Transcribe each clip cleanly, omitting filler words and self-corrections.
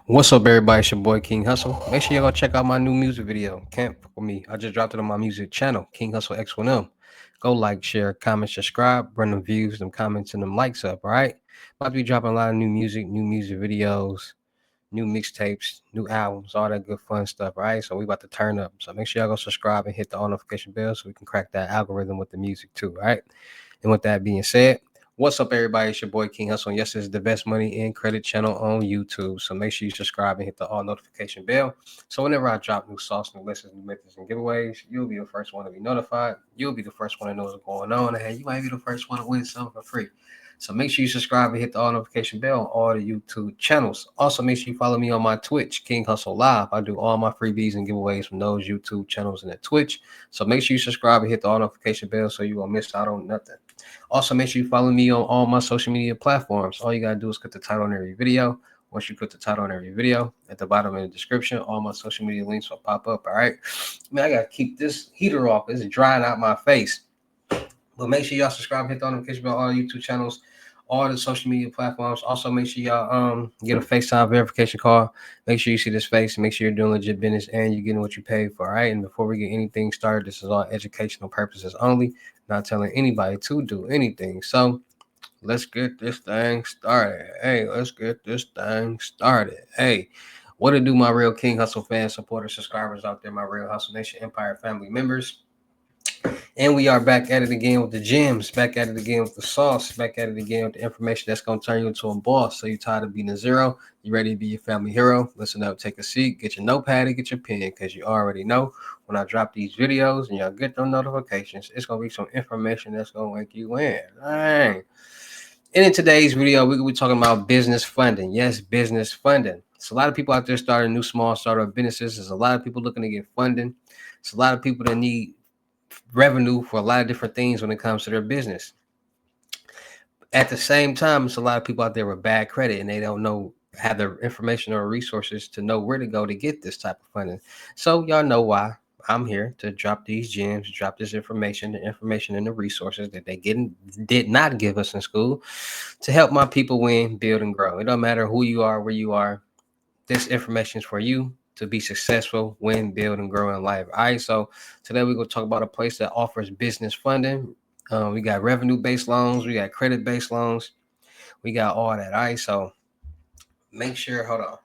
What's up, everybody? It's your boy King Hustle. Make sure you go check out my new music video. Can't fuck with me. I just dropped it on my music channel, King Hustle X1M. Go like, share, comment, subscribe, bring them views, them comments, and them likes up. All right. About to be dropping a lot of new music videos, new mixtapes, new albums, all that good fun stuff. All right. So we about to turn up. So make sure y'all go subscribe and hit the all notification bell so we can crack that algorithm with the music too. All right. And with that being said, what's up, everybody? It's your boy King Hustle. And yes, it's the best money in credit channel on YouTube. So make sure you subscribe and hit the all notification bell. So whenever I drop new sauce, new lessons, new methods, and giveaways, you'll be the first one to be notified. You'll be the first one to know what's going on. And hey, you might be the first one to win something for free. So make sure you subscribe and hit the all notification bell on all the YouTube channels. Also, make sure you follow me on my Twitch, King Hustle Live. I do all my freebies and giveaways from those YouTube channels and at Twitch. So make sure you subscribe and hit the all notification bell so you won't miss out on nothing. Also, make sure you follow me on all my social media platforms. All you gotta do is click the title on every video. Once you click the title on every video, at the bottom in the description, all my social media links will pop up. All right. Man, I gotta keep this heater off. It's drying out my face. But make sure y'all subscribe, hit the notification bell on all YouTube channels, all the social media platforms. Also, make sure y'all get a FaceTime verification call. Make sure you see this face. Make sure you're doing legit business and you're getting what you paid for. All right. And before we get anything started, this is all educational purposes only. Not telling anybody to do anything. So let's get this thing started. Hey, let's get this thing started. Hey, what to do, my real King Hustle fans, supporters, subscribers out there, my real Hustle Nation Empire family members. And we are back at it again with the gems, back at it again with the sauce, back at it again with the information that's going to turn you into a boss. So you're tired of being a zero, you ready to be your family hero. Listen up, take a seat, get your notepad and get your pen, because you already know when I drop these videos and y'all get those notifications, it's going to be some information that's going to make you win. Dang. And in today's video, we're going to be talking about business funding. Yes, business funding. So a lot of people out there starting new small startup businesses. There's a lot of people looking to get funding. It's a lot of people that need revenue for a lot of different things when it comes to their business. At the same time, it's a lot of people out there with bad credit and they don't know, have the information or resources to know where to go to get this type of funding. So y'all know why I'm here to drop these gems, drop this information, the information and the resources that they did not give us in school to help my people win, build, and grow. It don't matter who you are, where you are. This information is for you to be successful, win, build, and grow in life. All right. So today we're going to talk about a place that offers business funding. We got revenue-based loans. We got credit-based loans. We got all that. All right. So make sure, hold on.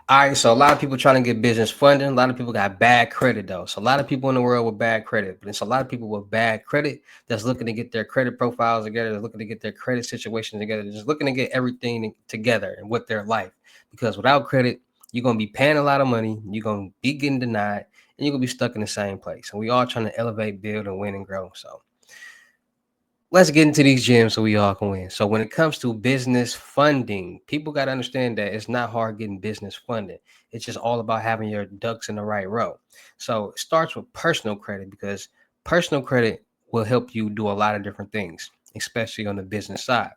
All right, so a lot of people trying to get business funding. A lot of people got bad credit though. So a lot of people in the world with bad credit, but it's a lot of people with bad credit that's looking to get their credit profiles together, they're looking to get their credit situation together, just looking to get everything together and with their life. Because without credit, you're gonna be paying a lot of money, you're gonna be getting denied, and you're gonna be stuck in the same place. And we all trying to elevate, build, and win and grow. So let's get into these gems so we all can win. So when it comes to business funding, people got to understand that it's not hard getting business funding. It's just all about having your ducks in the right row. So it starts with personal credit, because personal credit will help you do a lot of different things, especially on the business side.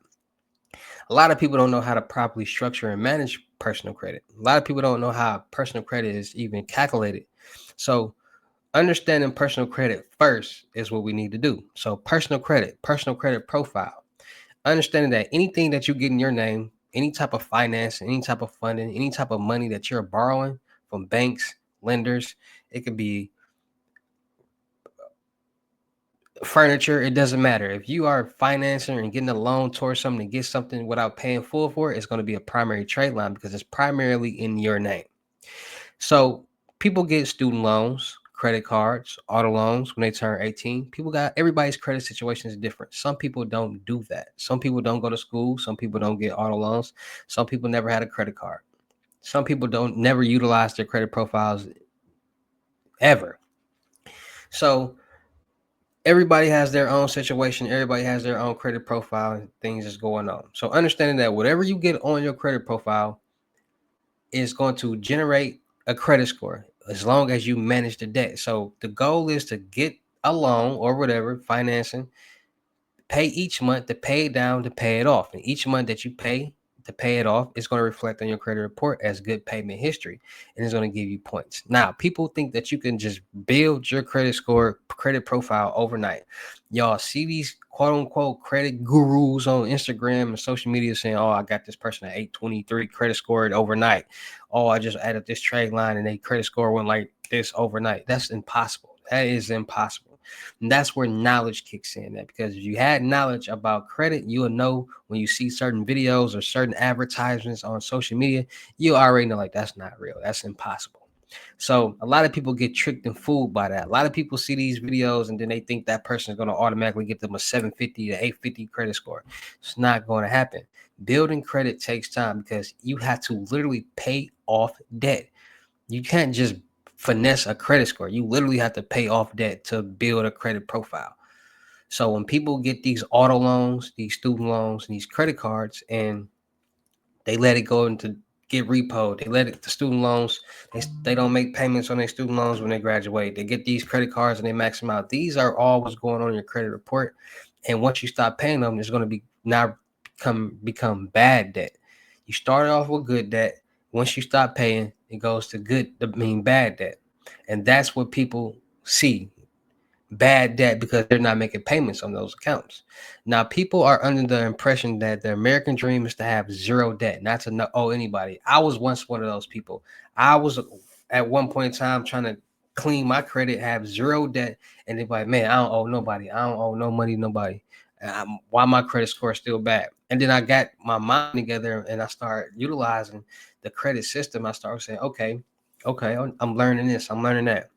A lot of people don't know how to properly structure and manage personal credit. A lot of people don't know how personal credit is even calculated. So understanding personal credit first is what we need to do. So personal credit profile. Understanding that anything that you get in your name, any type of finance, any type of funding, any type of money that you're borrowing from banks, lenders, it could be furniture, it doesn't matter. If you are financing and getting a loan towards something to get something without paying full for it, it's going to be a primary trade line because it's primarily in your name. So people get student loans, credit cards, auto loans when they turn 18. Everybody's credit situation is different. Some people don't do that. Some people don't go to school. Some people don't get auto loans. Some people never had a credit card. Some people don't never utilize their credit profiles ever. So Everybody has their own situation. Everybody has their own credit profile and things is going on. So understanding that whatever you get on your credit profile is going to generate a credit score as long as you manage the debt. So the goal is to get a loan or whatever financing, pay each month to pay it down to pay it off. And each month that you pay to pay it off is going to reflect on your credit report as good payment history, and it's going to give you points. Now, people think that you can just build your credit score, credit profile overnight. Y'all see these quote unquote credit gurus on Instagram and social media saying, "Oh, I got this person at 823 credit scored overnight. Oh, I just added this trade line and they credit score went like this overnight." That's impossible. That is impossible. And that's where knowledge kicks in. That because if you had knowledge about credit, you will know when you see certain videos or certain advertisements on social media, you already know like that's not real. That's impossible. So a lot of people get tricked and fooled by that. A lot of people see these videos and then they think that person is going to automatically give them a 750 to 850 credit score. It's not going to happen. Building credit takes time because you have to literally pay off debt. You can't just finesse a credit score. You literally have to pay off debt to build a credit profile. So when people get these auto loans, these student loans, and these credit cards, and they let it go into get repoed, they let it the student loans, they don't make payments on their student loans when they graduate. They get these credit cards and they max them out. These are all what's going on in your credit report. And once you stop paying them, it's going to be now become bad debt. You started off with good debt. Once you stop paying, it goes to bad debt. And that's what people see bad debt because they're not making payments on those accounts. Now, people are under the impression that the American dream is to have zero debt, not to owe anybody. I was once one of those people. I was at one point in time trying to clean my credit, have zero debt, and they're like, man, I don't owe nobody. I don't owe no money to nobody. Why my credit score is still bad? And then I got my mind together and I started utilizing the credit system. I started saying, okay, I'm learning this, I'm learning that.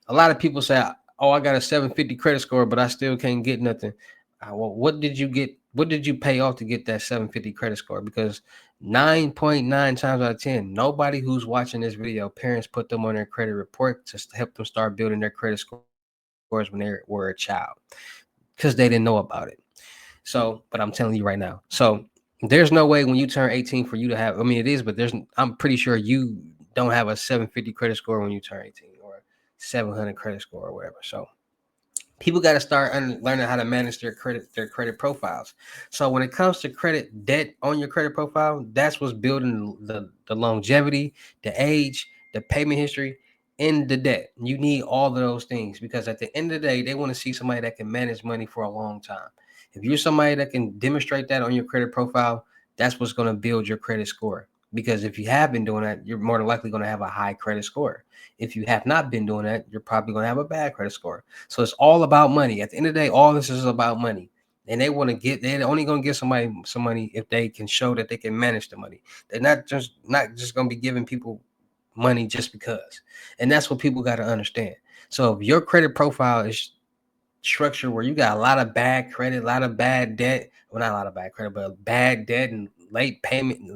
A lot of people say, "Oh, I got a 750 credit score, but I still can't get nothing." Well, what did you get? What did you pay off to get that 750 credit score? Because 9.9 times out of 10, nobody who's watching this video, parents put them on their credit report to help them start building their credit scores when they were a child because they didn't know about it. So, but I'm telling you right now. So, there's no way when you turn 18 for you to have. I mean, it is, but I'm pretty sure you don't have a 750 credit score when you turn 18 or 700 credit score or whatever. So, people got to start learning how to manage their credit profiles. So when it comes to credit debt on your credit profile, that's what's building the longevity, the age, the payment history, and the debt. You need all of those things because at the end of the day, they want to see somebody that can manage money for a long time. If you're somebody that can demonstrate that on your credit profile, that's what's going to build your credit score. Because if you have been doing that, you're more than likely going to have a high credit score. If you have not been doing that, you're probably going to have a bad credit score. So it's all about money. At the end of the day, all this is about money. And they're only going to give somebody some money if they can show that they can manage the money. They're not just going to be giving people money just because. And that's what people got to understand. So if your credit profile is structured where you got a lot of bad credit, a lot of bad debt, well, not a lot of bad credit, but bad debt and late payment,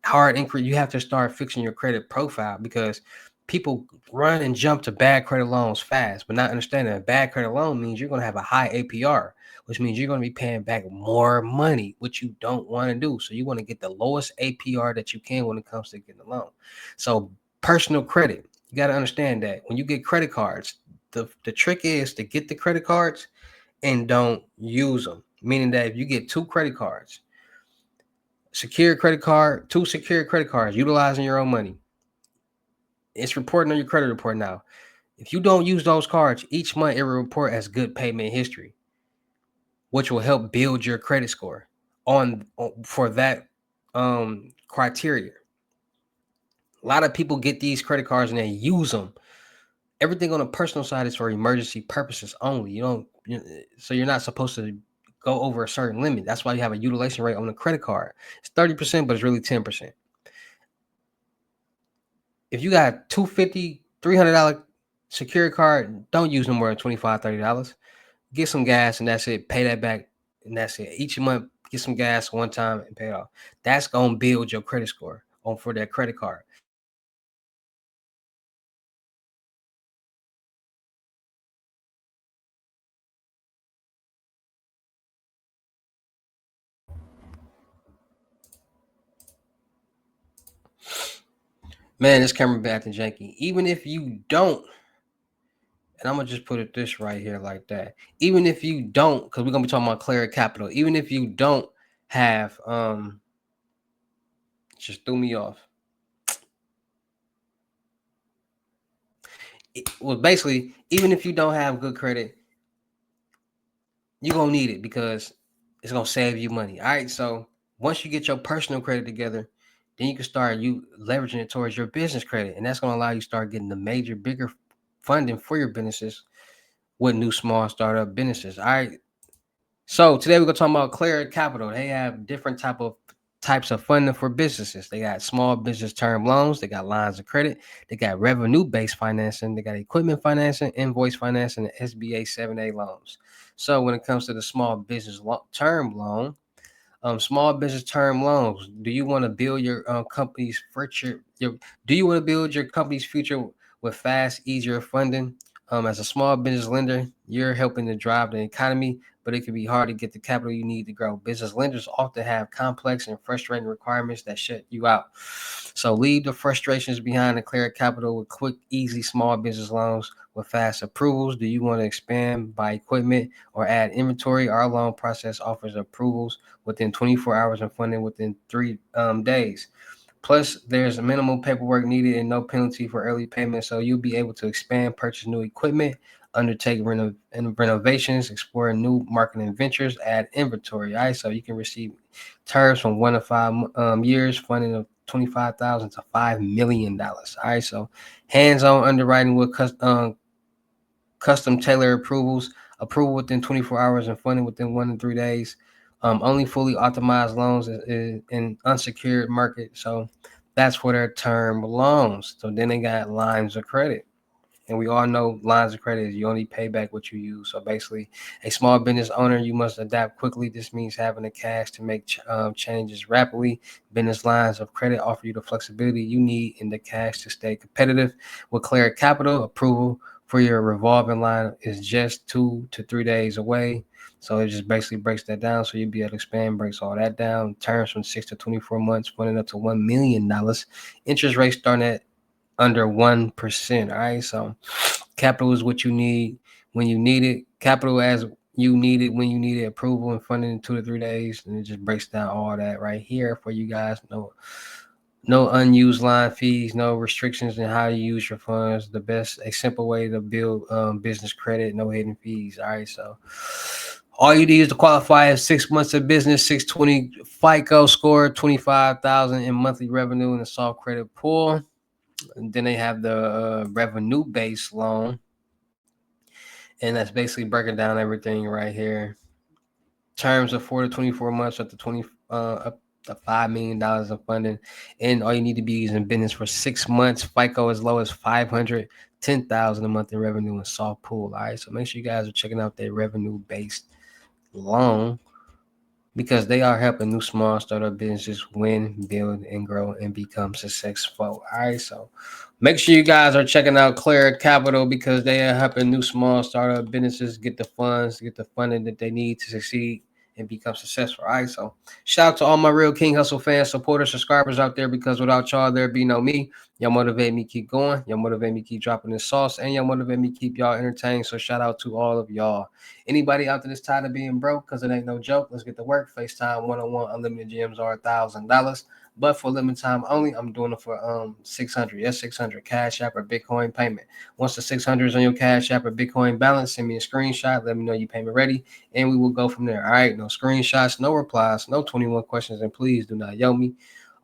hard inquiry, you have to start fixing your credit profile because people run and jump to bad credit loans fast, but not understanding a bad credit loan means you're going to have a high APR, which means you're going to be paying back more money, which you don't want to do. So you want to get the lowest APR that you can when it comes to getting a loan. So personal credit, you got to understand that when you get credit cards, the trick is to get the credit cards and don't use them. Meaning that if you get two credit cards, two secure credit cards, utilizing your own money. It's reporting on your credit report now. If you don't use those cards, each month it will report as good payment history, which will help build your credit score for that criteria. A lot of people get these credit cards and they use them. Everything on the personal side is for emergency purposes only. So you're not supposed to go over a certain limit. That's why you have a utilization rate on the credit card. It's 30%, but it's really 10%. If you got $250, $300 security card, don't use no more than $25, $30. Get some gas and that's it. Pay that back and that's it. Each month, get some gas one time and pay it off. That's gonna build your credit score on for that credit card. Man, this camera bad and janky. Even if you don't, and I'm gonna just put it this right here like that. Even if you don't, because we're gonna be talking about clear capital. Even if you don't have, just threw me off. Well, basically, even if you don't have good credit, you're gonna need it because it's gonna save you money. All right. So once you get your personal credit together, then you can start you leveraging it towards your business credit, and that's gonna allow you to start getting the major, bigger funding for your businesses with new small startup businesses. All right. So today we're gonna talk about Clear Capital. They have different types of funding for businesses. They got small business term loans, they got lines of credit, they got revenue-based financing, they got equipment financing, invoice financing, and SBA 7A loans. So when it comes to the small business term loan, small business term loans. Do you want to build your company's future? Do you want to build your company's future with fast, easier funding? As a small business lender, you're helping to drive the economy, but it can be hard to get the capital you need to grow. Business lenders often have complex and frustrating requirements that shut you out. So leave the frustrations behind and clear capital with quick, easy small business loans with fast approvals. Do you want to expand, buy equipment, or add inventory? Our loan process offers approvals within 24 hours and funding within 3 days. Plus, there's a minimal paperwork needed and no penalty for early payment, so you'll be able to expand, purchase new equipment, undertake renovations, explore new marketing ventures, add inventory. All right, so you can receive terms from 1 to 5 years, funding of 25,000 to $5 million. All right, so hands-on underwriting with custom tailored approvals, approval within 24 hours and funding within 1 to 3 days. Only fully optimized loans in unsecured market. So that's for their term loans. So then they got lines of credit. And we all know lines of credit is you only pay back what you use. So basically, a small business owner, you must adapt quickly. This means having the cash to make changes rapidly. Business lines of credit offer you the flexibility you need in the cash to stay competitive. With Clear Capital, approval for your revolving line is just 2 to 3 days away. So it just basically breaks that down. So you'll be able to expand, breaks all that down. Terms from 6 to 24 months, funding up to $1 million. Interest rates starting at under 1%. All right. So capital is what you need when you need it. Capital as you need it when you need it. Approval and funding in 2 to 3 days. And it just breaks down all that right here for you guys. No unused line fees, no restrictions in how you use your funds. A simple way to build business credit, no hidden fees. All right. So all you need is to qualify as 6 months of business, 620 FICO score, 25,000 in monthly revenue in the soft credit pool. And then they have the revenue based loan, and that's basically breaking down everything right here. Terms of 4 to 24 months, up to $5 million of funding, and all you need to be using business for 6 months. FICO as low as 510,000 a month in revenue and soft pool. All right, so make sure you guys are checking out their revenue based loan, because they are helping new small startup businesses win, build, and grow and become successful. All right, so make sure you guys are checking out Clear Capital, because they are helping new small startup businesses get the funds, get the funding that they need to succeed and become successful. All right, so shout out to all my real King Hustle fans, supporters, subscribers out there, because without y'all, there'd be no me. Y'all motivate me keep going. Y'all motivate me keep dropping this sauce, and y'all motivate me keep y'all entertained. So shout out to all of y'all. Anybody out there that's tired of being broke, because it ain't no joke, let's get to work. FaceTime one-on-one unlimited gems are $1,000, but for limited time only. I'm doing it for 600. Yes, 600 Cash App or Bitcoin payment. Once the 600 is on your Cash App or Bitcoin balance, send me a screenshot. Let me know you payment ready, and we will go from there. All right, no screenshots, no replies, no 21 questions, and please do not yell me.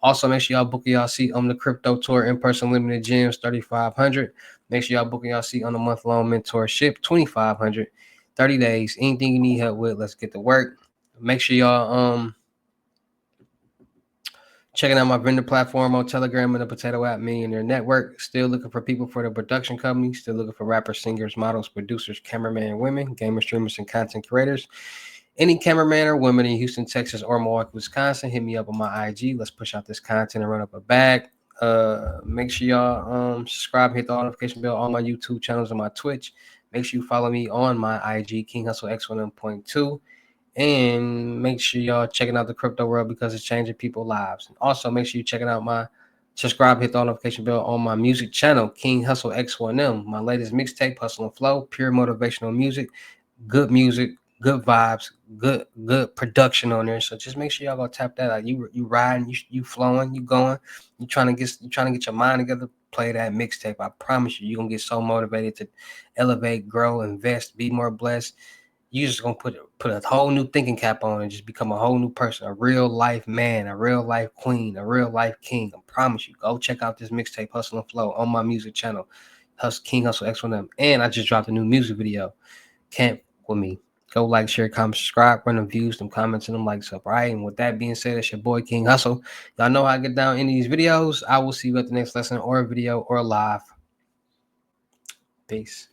Also, make sure y'all book y'all seat on the crypto tour in person limited gems 3,500. Make sure y'all book y'all seat on the month long mentorship 2,500. 30 days. Anything you need help with, let's get to work. Make sure y'all checking out my vendor platform on Telegram and the Potato App Millionaire Network. Still looking for people for the production company. Still looking for rappers, singers, models, producers, cameramen, women, gamer streamers, and content creators. Any cameraman or woman in Houston, Texas, or Milwaukee, Wisconsin, hit me up on my IG. Let's push out this content and run up a bag. Make sure y'all subscribe, hit the notification bell on my YouTube channels and my Twitch. Make sure you follow me on my IG, King Hustle X1M.2. And make sure y'all checking out the crypto world, because it's changing people's lives. And also make sure you're checking out my Subscribe, hit the notification bell on my music channel, King Hussle X1M. My latest mixtape, Hustle and Flow, pure motivational music, good music, good vibes, good production on there. So just make sure y'all go tap that out. You riding, you flowing, you going, you trying to get your mind together. Play that mixtape. I promise you, you're gonna get so motivated to elevate, grow, invest, be more blessed. You just gonna put a whole new thinking cap on and just become a whole new person, a real life man, a real life queen, a real life king. I promise you. Go check out this mixtape, Hustle and Flow, on my music channel, King Hussle X1M. And I just dropped a new music video. Can't with me. Go like, share, comment, subscribe, run them views, them comments, and them likes up. All right. And with that being said, it's your boy King Hussle. Y'all know how I get down in these videos. I will see you at the next lesson or video or live. Peace.